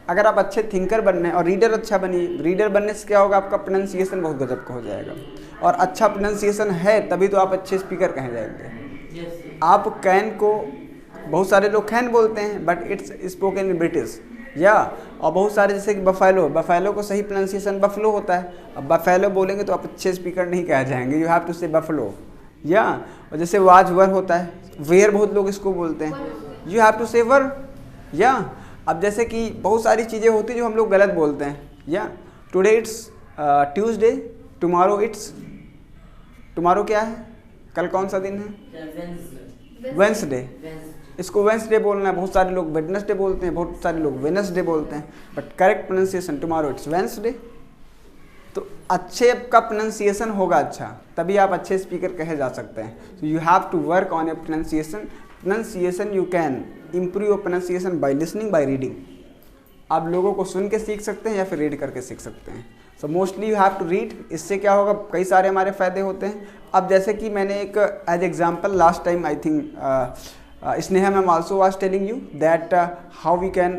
अगर आप अच्छे थिंकर बनने और रीडर अच्छा बनिए, रीडर बनने से क्या होगा, आपका प्रोनाउंसिएशन बहुत गजब का हो जाएगा, और अच्छा प्रोनाउंसिएशन है तभी तो आप अच्छे स्पीकर कहे जाएंगे। आप कैन को, बहुत सारे लोग कैन बोलते हैं but it's spoken in British, या और बहुत सारे जैसे कि बफेलो, बफेलो को सही प्रोनाउंसिएशन बफलो होता है। अब बफेलो बोलेंगे तो आप अच्छे स्पीकर नहीं कहे जाएंगे, यू हैव टू से बफलो, या और जैसे वाज वर होता है, वेयर बहुत लोग इसको बोलते हैं, यू हैव टू से वर, या अब जैसे कि बहुत सारी चीज़ें होती हैं जो हम लोग गलत बोलते हैं, या today it's Tuesday, tomorrow it's, tomorrow क्या है, कल कौन सा दिन है, वेंसडे, इसको वेंसडे बोलना है, बहुत सारे लोग वेडनेसडे बोलते हैं, बहुत सारे लोग वेनसडे बोलते हैं, but correct pronunciation tomorrow it's Wednesday. तो अच्छे का प्रोनाउंसिएशन होगा अच्छा, तभी आप अच्छे स्पीकर कहे जा सकते हैं। So you have to work on your pronunciation. Pronunciation you can improve your pronunciation by listening, by reading. आप लोगों को सुन के सीख सकते हैं या फिर रीड करके सीख सकते हैं। So mostly you have to read. इससे क्या होगा, कई सारे हमारे फ़ायदे होते हैं। अब जैसे कि मैंने एक as example last time I think Sneha ma'am also was telling you that how we can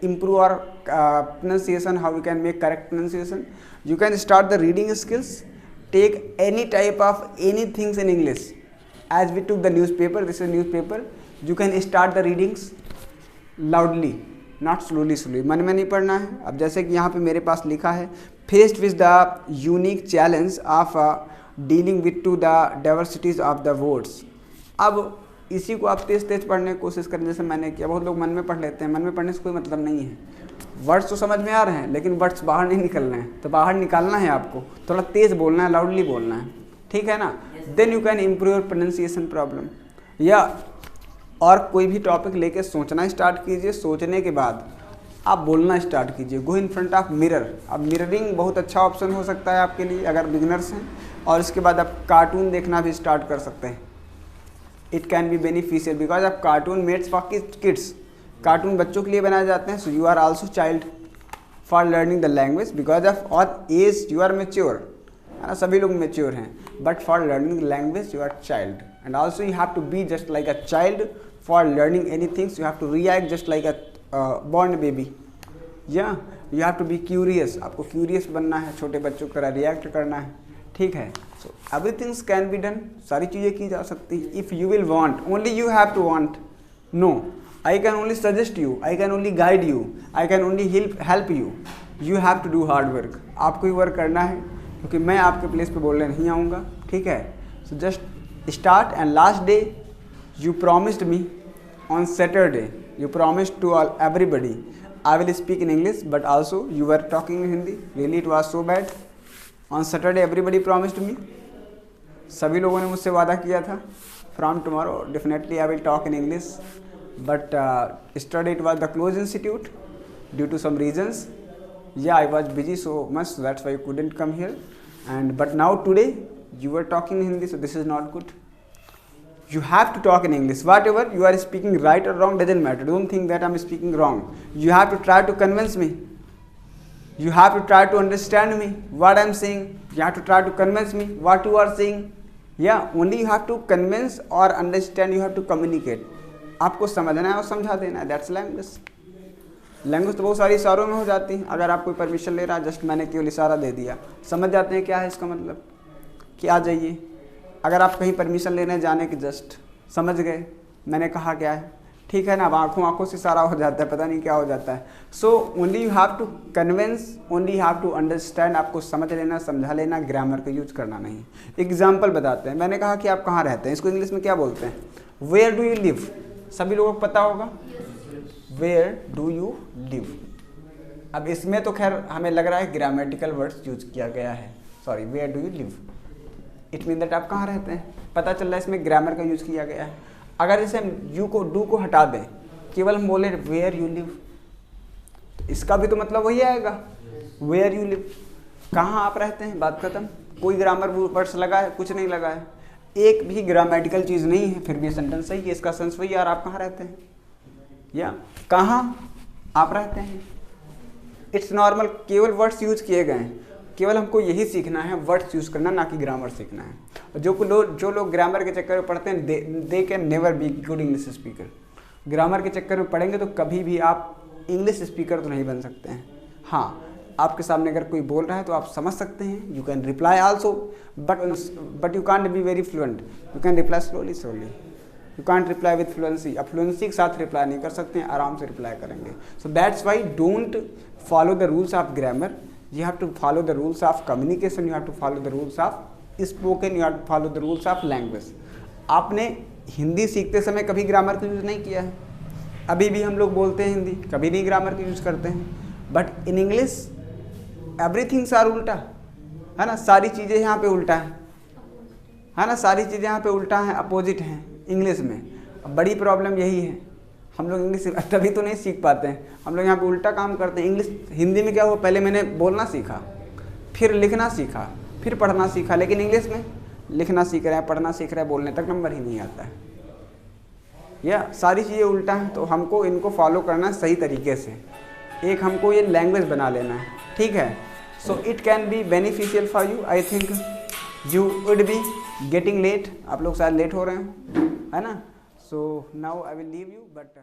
improve our pronunciation, how we can make correct pronunciation. You can start the reading skills. Take any type of anything in English. As we took the newspaper, this is newspaper. You can start the readings loudly, not slowly. मन में नहीं पढ़ना है। अब जैसे कि यहाँ पे मेरे पास लिखा है, faced with the unique challenge of dealing with to the diversities of the words. अब इसी को आप तेज़ तेज़ पढ़ने की कोशिश करें, जैसे मैंने किया। बहुत लोग मन में पढ़ लेते हैं, मन में पढ़ने से कोई मतलब नहीं है। वर्ड्स तो समझ में आ रहे हैं लेकिन वर्ड्स बाहर नहीं निकल रहे हैं, तो बाहर निकालना है आपको, थोड़ा तेज़ बोलना है, लाउडली बोलना है, ठीक है ना। Then you can improve your pronunciation problem. या और कोई भी टॉपिक लेके सोचना स्टार्ट कीजिए, सोचने के बाद आप बोलना स्टार्ट कीजिए। गो इन फ्रंट ऑफ मिरर। अब मिररिंग बहुत अच्छा ऑप्शन हो सकता है आपके लिए अगर बिगिनर्स हैं। और इसके बाद आप कार्टून देखना भी स्टार्ट कर सकते हैं। It can be beneficial because आप cartoon made for kids, cartoon बच्चों के लिए बनाए जाते हैं। So you are also child for learning the language because of our age you are mature, है ना, सभी लोग मेच्योर हैं, but for learning the language you are child. And also you have to be just like a child for learning any things. You have to react just like a born baby, या you have to be curious. आपको curious बनना है, छोटे बच्चों की तरह react करना है, ठीक है। So everythings can be done, सारी चीज़ें की जा सकती है। If you will want, only you have to want. No, I can only suggest you, I can only guide you, I can only help you. You have to do hard work. आपको ही work करना है, क्योंकि मैं आपके place पे बोलने नहीं आऊँगा, ठीक है। So just start. And last day you promised me on Saturday, you promised to all everybody I will speak in English but also you are talking in Hindi. Really it was so bad. On Saturday everybody promised me, सभी लोगों ने मुझसे वादा किया था, from tomorrow definitely I will talk in English, but yesterday it was the closed institute due to some reasons. Yeah, I was busy so much, so that's why I couldn't come here. And but now today you were talking in Hindi, so this is not good. You have to talk in English. Whatever you are speaking, right or wrong, doesn't matter. Don't think that I'm speaking wrong. You have to try to convince me. You have to try to understand me, what I'm saying. You have to try to convince me what you are saying. Yeah, only you have to convince or understand. You have to communicate. आपको समझना है और समझा देना है। That's language. Language तो बहुत सारी इशारों में हो जाती है। अगर आप कोई परमिशन ले रहा है, जस्ट मैंने केवल इशारा दे दिया, समझ जाते हैं क्या है इसका मतलब, कि आ जाइए। अगर आप कहीं परमिशन लेने जाने की जस्ट समझ गए मैंने कहा क्या है, ठीक है ना। अब आँखों से इशारा हो जाता है, पता नहीं क्या हो जाता है। So only you have to convince, only have to understand. आपको समझ लेना, समझा लेना, ग्रामर का यूज करना नहीं। एग्जाम्पल बताते हैं। मैंने कहा कि आप कहाँ रहते हैं, इसको इंग्लिश में क्या बोलते हैं, वेयर डू यू लिव। सभी लोगों को पता होगा वेयर डू यू लिव। अब इसमें तो खैर हमें लग रहा है ग्रामेटिकल वर्ड्स यूज किया गया है। Sorry, where do you live, it mean that आप कहाँ रहते हैं, पता चल रहा है इसमें ग्रामर का यूज किया गया है। अगर जैसे हम यू को डू को हटा दें, केवल हम बोले वेयर यू लिव, तो इसका भी तो मतलब वही आएगा, वेयर यू लिव, कहाँ आप रहते हैं, बात खत्म। कोई ग्रामर वर्ड्स लगा है, कुछ नहीं लगा है, एक भी ग्रामेटिकल चीज़ नहीं है, फिर भी सेंटेंस सही है। इसका सेंस वही, यार आप कहाँ रहते हैं, या कहाँ आप रहते हैं। इट्स नॉर्मल, केवल वर्ड्स यूज किए गए हैं। केवल हमको यही सीखना है, वर्ड्स यूज़ करना, ना कि ग्रामर सीखना है। जो लोग ग्रामर के चक्कर में पढ़ते हैं, they can never be good English speaker. Grammar के चक्कर में पढ़ेंगे तो कभी भी आप इंग्लिश स्पीकर तो नहीं बन सकते हैं। हाँ, आपके सामने अगर कोई बोल रहा है तो आप समझ सकते हैं, you can reply also, but you can't be very fluent, you can reply slowly, you can't reply with fluency. आप फ्लुएंसी के साथ रिप्लाई नहीं कर सकते हैं, आराम से रिप्लाई करेंगे। So that's why don't follow the rules of grammar, you have to follow the rules of communication, you have to follow the rules of spoken, you have to follow the rules of language. आपने हिंदी सीखते समय कभी grammar का use नहीं किया है, अभी भी हम लोग बोलते हैं हिंदी, कभी नहीं ग्रामर का यूज़ करते हैं, but in English everythings are उल्टा, है ना, सारी चीज़ें यहाँ पे उल्टा है ना, सारी चीज़ें यहाँ पे उल्टा हैं, अपोजिट हैं इंग्लिश में। अब बड़ी प्रॉब्लम यही है, हम लोग इंग्लिश तभी तो नहीं सीख पाते हैं, हम लोग यहाँ पे उल्टा काम करते हैं। इंग्लिश हिंदी में क्या हुआ, पहले मैंने बोलना सीखा, फिर लिखना सीखा, फिर पढ़ना सीखा, लेकिन इंग्लिश में लिखना सीख रहे हैं, पढ़ना सीख रहे हैं, बोलने तक नंबर ही नहीं आता है। या सारी चीज़ें उल्टा हैं, तो हमको इनको फॉलो करना है सही तरीके से, एक हमको ये लैंग्वेज बना लेना है, ठीक है। So it can be beneficial for you, I think you would be getting late, आप लोग शायद लेट हो रहे हैं, है ना। So now I will leave you, but